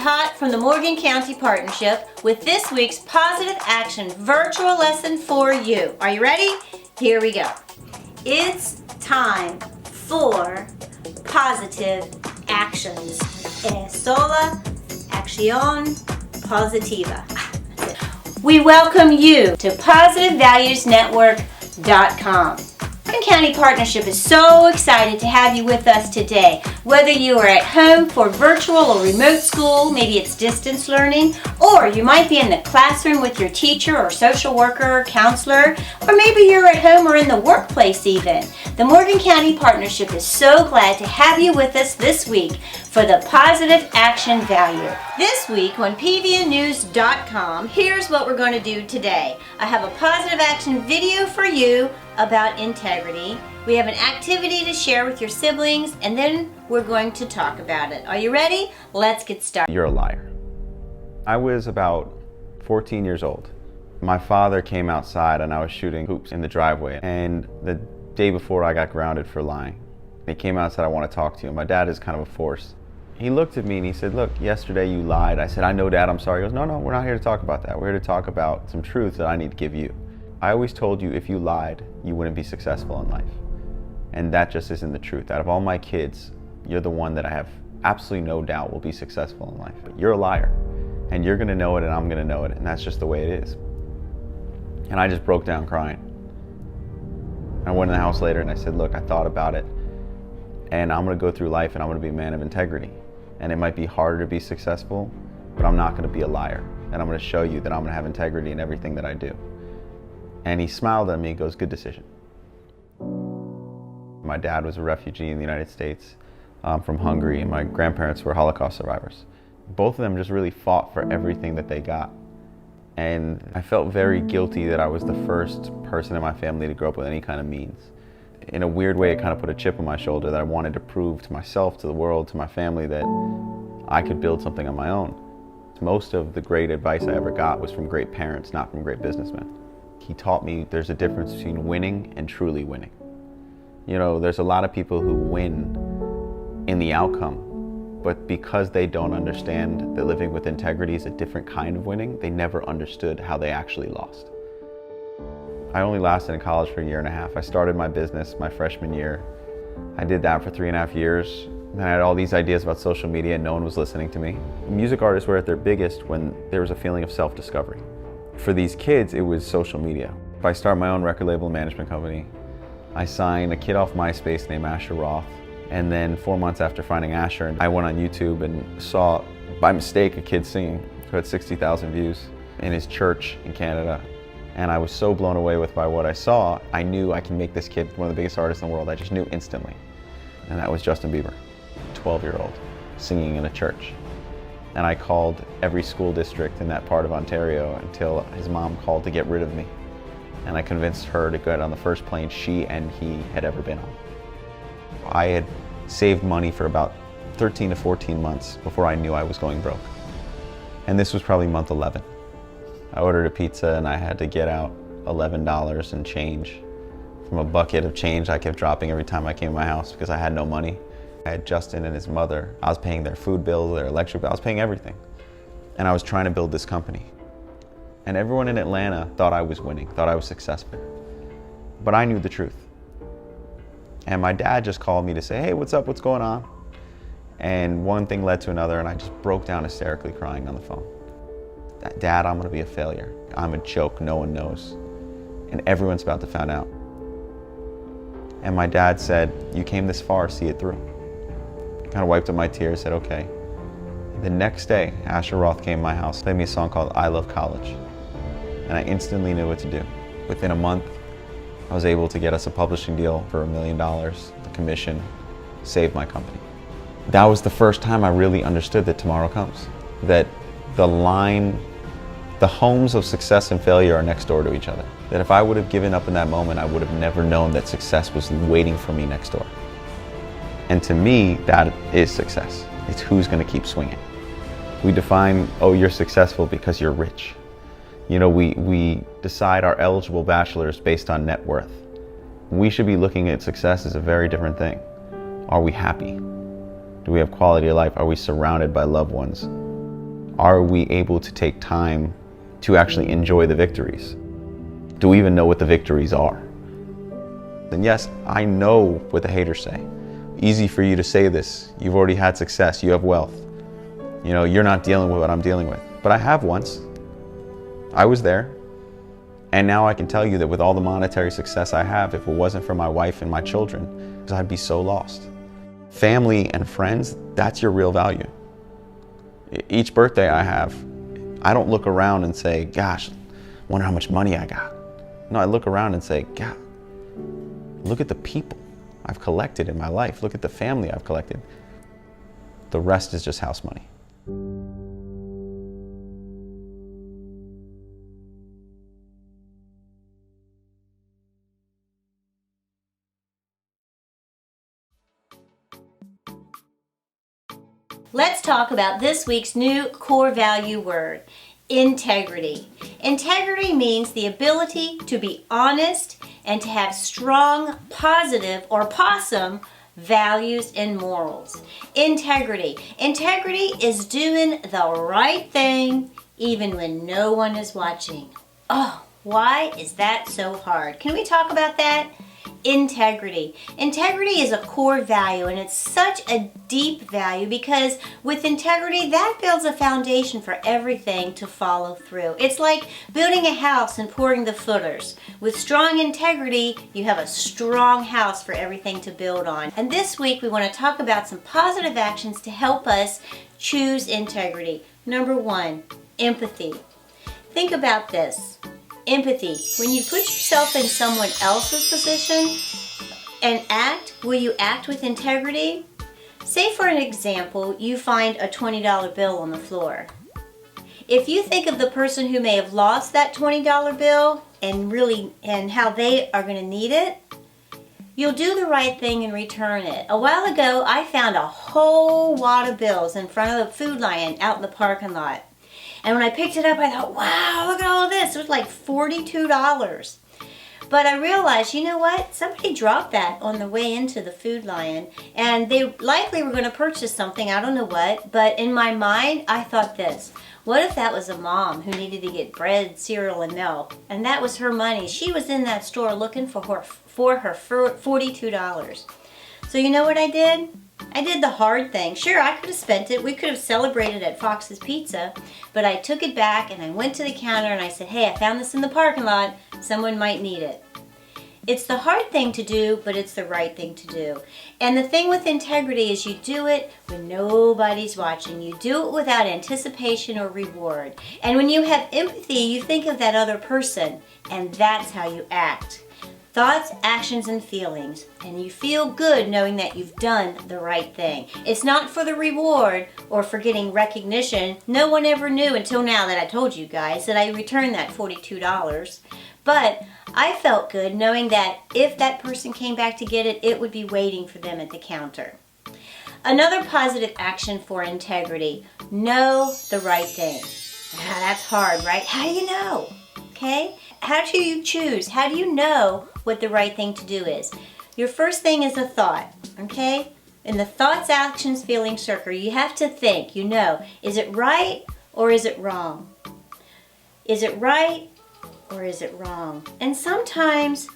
hot from the Morgan County Partnership with this week's Positive Action virtual lesson for you. Are you ready? Here we go. It's time for positive actions. Es sola acción positiva. We welcome you to PositiveValuesNetwork.com. Morgan County Partnership is so excited to have you with us today. Whether you are at home for virtual or remote school, maybe it's distance learning, or you might be in the classroom with your teacher or social worker or counselor, or maybe you're at home or in the workplace even. The Morgan County Partnership is so glad to have you with us this week for the Positive Action Value. This week on pvnnews.com, here's what we're going to do today. I have a positive action video for you about integrity. We have an activity to share with your siblings, and then we're going to talk about it. Are you ready? Let's get started. You're a liar. I was about 14 years old. My father came outside and I was shooting hoops in the driveway, and the day before I got grounded for lying. He came out and said, "I want to talk to you." My dad is kind of a force. He looked at me and he said, "Look, yesterday you lied." I said, "I know, Dad, I'm sorry." He goes, No, we're not here to talk about that. We're here to talk about some truth that I need to give you. I always told you if you lied, you wouldn't be successful in life. And that just isn't the truth. Out of all my kids, you're the one that I have absolutely no doubt will be successful in life. But you're a liar, and you're gonna know it and I'm gonna know it, and that's just the way it is. And I just broke down crying. I went in the house later and I said, "Look, I thought about it, and I'm gonna go through life and I'm gonna be a man of integrity. And it might be harder to be successful, but I'm not gonna be a liar. And I'm gonna show you that I'm gonna have integrity in everything that I do." And he smiled at me and goes, "Good decision." My dad was a refugee in the United States from Hungary, and my grandparents were Holocaust survivors. Both of them just really fought for everything that they got. And I felt very guilty that I was the first person in my family to grow up with any kind of means. In a weird way, it kind of put a chip on my shoulder that I wanted to prove to myself, to the world, to my family that I could build something on my own. Most of the great advice I ever got was from great parents, not from great businessmen. He taught me there's a difference between winning and truly winning. You know, there's a lot of people who win in the outcome, but because they don't understand that living with integrity is a different kind of winning, they never understood how they actually lost. I only lasted in college for a year and a half. I started my business my freshman year. I did that for 3.5 years. Then I had all these ideas about social media and no one was listening to me. Music artists were at their biggest when there was a feeling of self-discovery. For these kids, it was social media. If I start my own record label management company, I signed a kid off MySpace named Asher Roth. And then 4 months after finding Asher, I went on YouTube and saw, by mistake, a kid singing who had 60,000 views in his church in Canada. And I was so blown away by what I saw, I knew I can make this kid one of the biggest artists in the world. I just knew instantly. And that was Justin Bieber, 12-year-old, singing in a church. And I called every school district in that part of Ontario until his mom called to get rid of me. And I convinced her to get on the first plane she and he had ever been on. I had saved money for about 13 to 14 months before I knew I was going broke. And this was probably month 11. I ordered a pizza and I had to get out $11 in change from a bucket of change I kept dropping every time I came to my house because I had no money. I had Justin and his mother. I was paying their food bill, their electric bill, I was paying everything. And I was trying to build this company. And everyone in Atlanta thought I was winning, thought I was successful. But I knew the truth. And my dad just called me to say, "Hey, what's up, what's going on?" And one thing led to another and I just broke down hysterically crying on the phone. "Dad, I'm gonna be a failure. I'm a joke, no one knows. And everyone's about to find out." And my dad said, "You came this far, see it through." Kind of wiped up my tears, said, "Okay." The next day, Asher Roth came to my house, played me a song called "I Love College." And I instantly knew what to do. Within a month, I was able to get us a publishing deal for $1 million, the commission, saved my company. That was the first time I really understood that tomorrow comes. That the homes of success and failure are next door to each other. That if I would have given up in that moment, I would have never known that success was waiting for me next door. And to me, that is success. It's who's gonna keep swinging. We define, oh, you're successful because you're rich. You know, we decide our eligible bachelors based on net worth. We should be looking at success as a very different thing. Are we happy? Do we have quality of life? Are we surrounded by loved ones? Are we able to take time to actually enjoy the victories? Do we even know what the victories are? And yes, I know what the haters say. Easy for you to say this. You've already had success. You have wealth. You know, you're not dealing with what I'm dealing with. But I have once. I was there. And now I can tell you that with all the monetary success I have, if it wasn't for my wife and my children, I'd be so lost. Family and friends, that's your real value. Each birthday I have, I don't look around and say, gosh, wonder how much money I got. No, I look around and say, God, look at the people I've collected in my life. Look at the family I've collected. The rest is just house money. Let's talk about this week's new core value word, integrity. Integrity means the ability to be honest and to have strong, positive, or possum values and morals. Integrity. Integrity is doing the right thing even when no one is watching. Oh, why is that so hard? Can we talk about that? Integrity. Integrity is a core value, and it's such a deep value because with integrity, that builds a foundation for everything to follow through. It's like building a house and pouring the footers. With strong integrity, you have a strong house for everything to build on. And this week, we want to talk about some positive actions to help us choose integrity. Number one, empathy. Think about this. Empathy. When you put yourself in someone else's position and act, will you act with integrity? Say for an example, you find a $20 bill on the floor. If you think of the person who may have lost that $20 bill and how they are going to need it, you'll do the right thing and return it. A while ago, I found a whole wad of bills in front of the Food Lion out in the parking lot. And when I picked it up, I thought, wow, look at all of this. It was like $42. But I realized, you know what? Somebody dropped that on the way into the Food Lion. And they likely were going to purchase something, I don't know what. But in my mind, I thought this. What if that was a mom who needed to get bread, cereal, and milk? And that was her money. She was in that store looking for her $42. So you know what I did? I did the hard thing. Sure, I could have spent it. We could have celebrated at Fox's Pizza, but I took it back and I went to the counter and I said, hey, I found this in the parking lot. Someone might need it. It's the hard thing to do, but it's the right thing to do. And the thing with integrity is you do it when nobody's watching. You do it without anticipation or reward. And when you have empathy, you think of that other person, and that's how you act. Thoughts, actions, and feelings. And you feel good knowing that you've done the right thing. It's not for the reward or for getting recognition. No one ever knew until now that I told you guys that I returned that $42. But I felt good knowing that if that person came back to get it, it would be waiting for them at the counter. Another positive action for integrity. Know the right thing. That's hard, right? How do you know? Okay? How do you choose? How do you know what the right thing to do is? Your first thing is a thought, okay? In the thoughts, actions, feelings circle, you have to think, is it right or is it wrong? Is it right or is it wrong? And sometimes,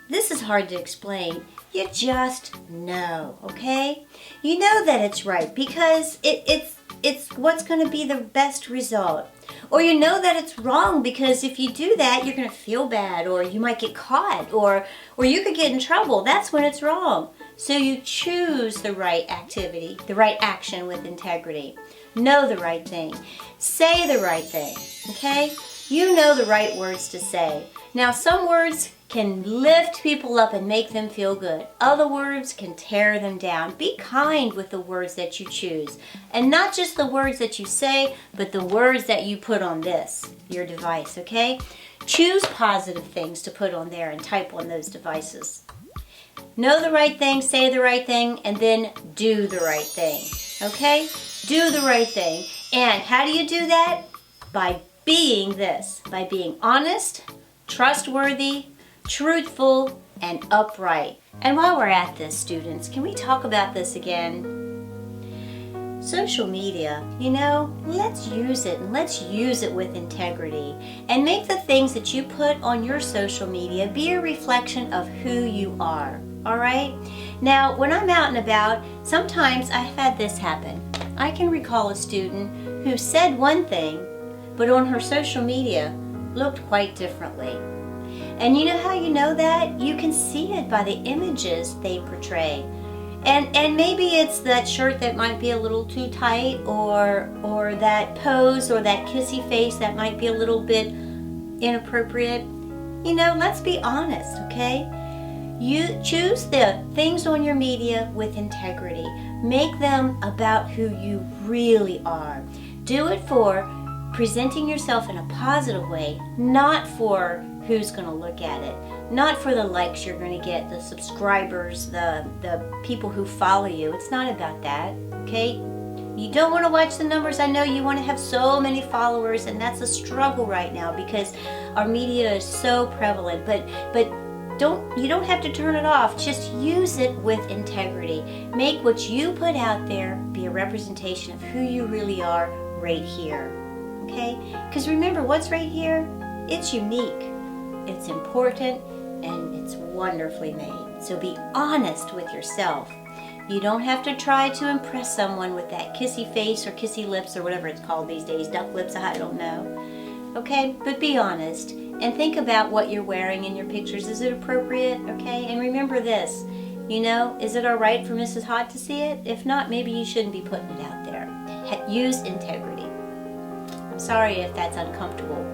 this is hard to explain, you just know, okay? You know that it's right because it's what's going to be the best result. Or you know that it's wrong because if you do that, you're going to feel bad, or you might get caught, or you could get in trouble. That's when it's wrong. So you choose the right activity, the right action with integrity. Know the right thing. Say the right thing, okay? You know the right words to say. Now, some words can lift people up and make them feel good. Other words can tear them down. Be kind with the words that you choose. And not just the words that you say, but the words that you put on your device, okay? Choose positive things to put on there and type on those devices. Know the right thing, say the right thing, and then do the right thing, okay? Do the right thing. And how do you do that? By being honest, trustworthy, truthful, and upright. And while we're at this, students, can we talk about this again? Social media, let's use it, and let's use it with integrity, and make the things that you put on your social media be a reflection of who you are. All right? Now, when I'm out and about, sometimes I've had this happen. I can recall a student who said one thing, but on her social media looked quite differently. And you know how you know that? You can see it by the images they portray. And maybe it's that shirt that might be a little too tight, or that pose, or that kissy face that might be a little bit inappropriate. Let's be honest, okay? You choose the things on your media with integrity. Make them about who you really are. Do it for presenting yourself in a positive way, not for who's going to look at it, not for the likes you're going to get, the subscribers, the people who follow you. It's not about that, okay? You don't want to watch the numbers. I know you want to have so many followers, and that's a struggle right now because our media is so prevalent, but you don't have to turn it off. Just use it with integrity. Make what you put out there be a representation of who you really are right here. Okay? Because remember, what's right here? It's unique, it's important, and it's wonderfully made. So be honest with yourself. You don't have to try to impress someone with that kissy face or kissy lips or whatever it's called these days, duck lips, I don't know. Okay? But be honest. And think about what you're wearing in your pictures. Is it appropriate? Okay? And remember this, is it all right for Mrs. Hot to see it? If not, maybe you shouldn't be putting it out there. Use integrity. I'm sorry if that's uncomfortable,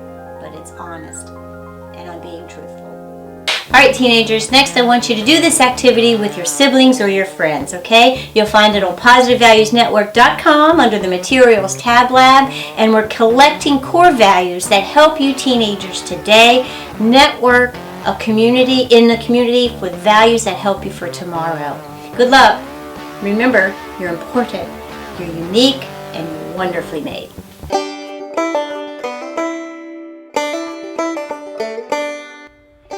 but it's honest, and I'm being truthful. All right, teenagers, next I want you to do this activity with your siblings or your friends, okay? You'll find it on positivevaluesnetwork.com under the Materials Tab Lab, and we're collecting core values that help you teenagers today network in the community with values that help you for tomorrow. Good luck. Remember, you're important, you're unique, and you're wonderfully made.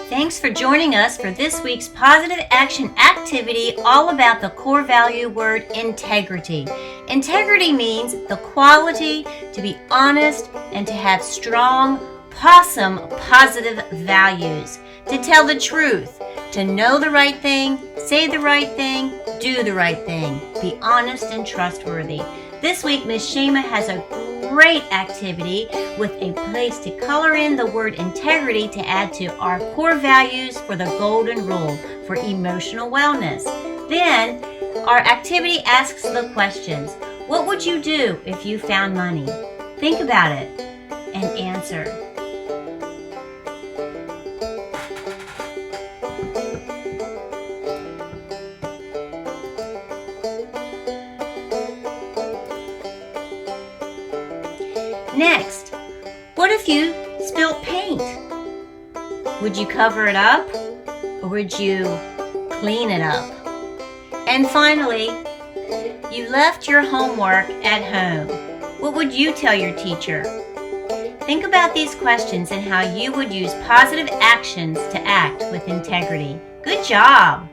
Thanks for joining us for this week's Positive Action activity all about the core value word integrity. Integrity means the quality to be honest and to have strong, positive values. To tell the truth, to know the right thing, say the right thing, do the right thing. Be honest and trustworthy. This week, Ms. Shema has a great activity with a place to color in the word integrity to add to our core values for the golden rule for emotional wellness. Then, our activity asks the questions. What would you do if you found money? Think about it and answer. Next, what if you spilled paint? Would you cover it up or would you clean it up? And finally, you left your homework at home. What would you tell your teacher? Think about these questions and how you would use positive actions to act with integrity. Good job!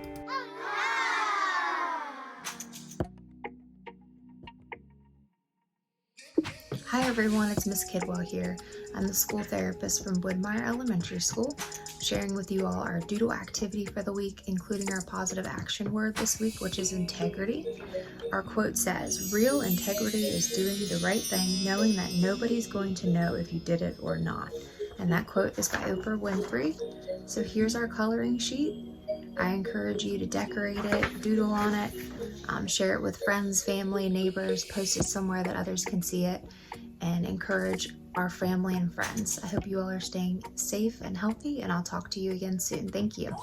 Hi everyone, it's Miss Kidwell here. I'm the school therapist from Woodmire Elementary School, sharing with you all our doodle activity for the week, including our positive action word this week, which is integrity. Our quote says, "Real integrity is doing the right thing, knowing that nobody's going to know if you did it or not." And that quote is by Oprah Winfrey. So here's our coloring sheet. I encourage you to decorate it, doodle on it, share it with friends, family, neighbors, post it somewhere that others can see it, and encourage our family and friends. I hope you all are staying safe and healthy, and I'll talk to you again soon. Thank you.